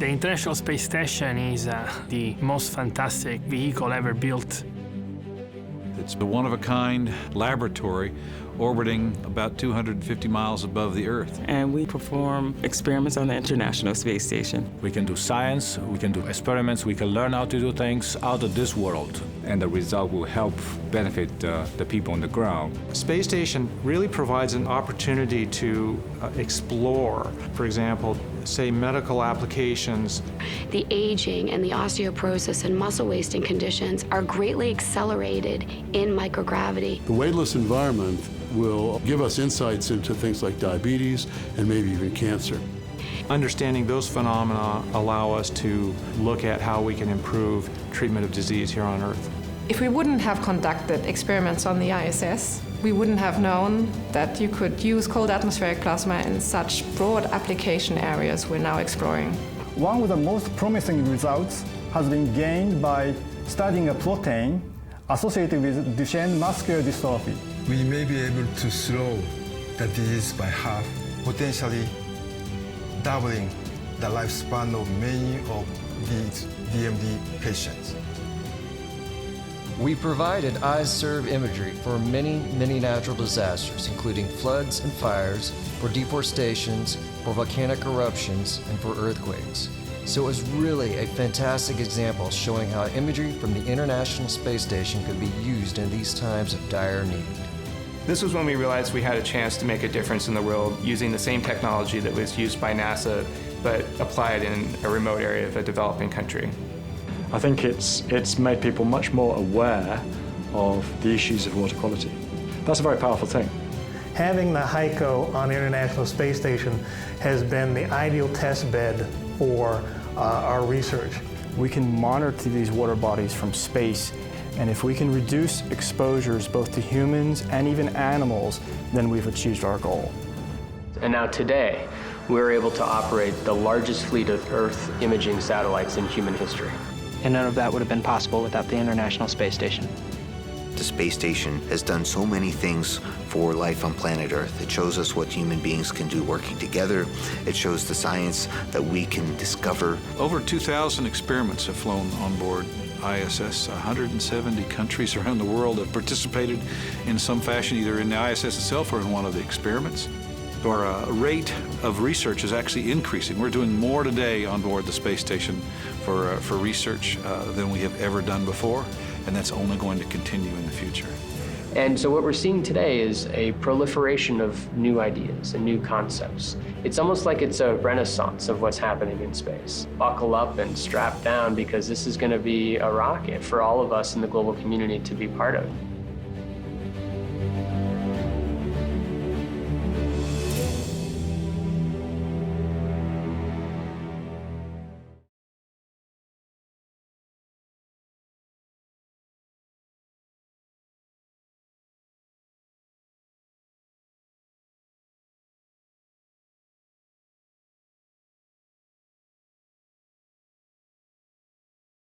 The International Space Station is the most fantastic vehicle ever built. It's a one-of-a-kind laboratory orbiting about 250 miles above the Earth. And we perform experiments on the International Space Station. We can do science, we can do experiments, we can learn how to do things out of this world. And the result will help benefit the people on the ground. Space Station really provides an opportunity to explore, for example, say medical applications. The aging and the osteoporosis and muscle wasting conditions are greatly accelerated in microgravity. The weightless environment will give us insights into things like diabetes and maybe even cancer. Understanding those phenomena allow us to look at how we can improve treatment of disease here on Earth. If we wouldn't have conducted experiments on the ISS, we wouldn't have known that you could use cold atmospheric plasma in such broad application areas we're now exploring. One of the most promising results has been gained by studying a protein associated with Duchenne muscular dystrophy. We may be able to slow the disease by half, potentially doubling the lifespan of many of these DMD patients. We provided eyes-serve imagery for many, many natural disasters, including floods and fires, for deforestations, for volcanic eruptions, and for earthquakes. So it was really a fantastic example showing how imagery from the International Space Station could be used in these times of dire need. This was when we realized we had a chance to make a difference in the world using the same technology that was used by NASA, but applied in a remote area of a developing country. I think it's made people much more aware of the issues of water quality. That's a very powerful thing. Having the HYCO on the International Space Station has been the ideal test bed for our research. We can monitor these water bodies from space, and if we can reduce exposures both to humans and even animals, then we've achieved our goal. And now today, we're able to operate the largest fleet of Earth imaging satellites in human history. And none of that would have been possible without the International Space Station. The space station has done so many things for life on planet Earth. It shows us what human beings can do working together. It shows the science that we can discover. Over 2,000 experiments have flown on board ISS. 170 countries around the world have participated in some fashion, either in the ISS itself or in one of the experiments. Our rate of research is actually increasing. We're doing more today on board the space station for research than we have ever done before, and that's only going to continue in the future. And so what we're seeing today is a proliferation of new ideas and new concepts. It's almost like it's a renaissance of what's happening in space. Buckle up and strap down, because this is going to be a rocket for all of us in the global community to be part of.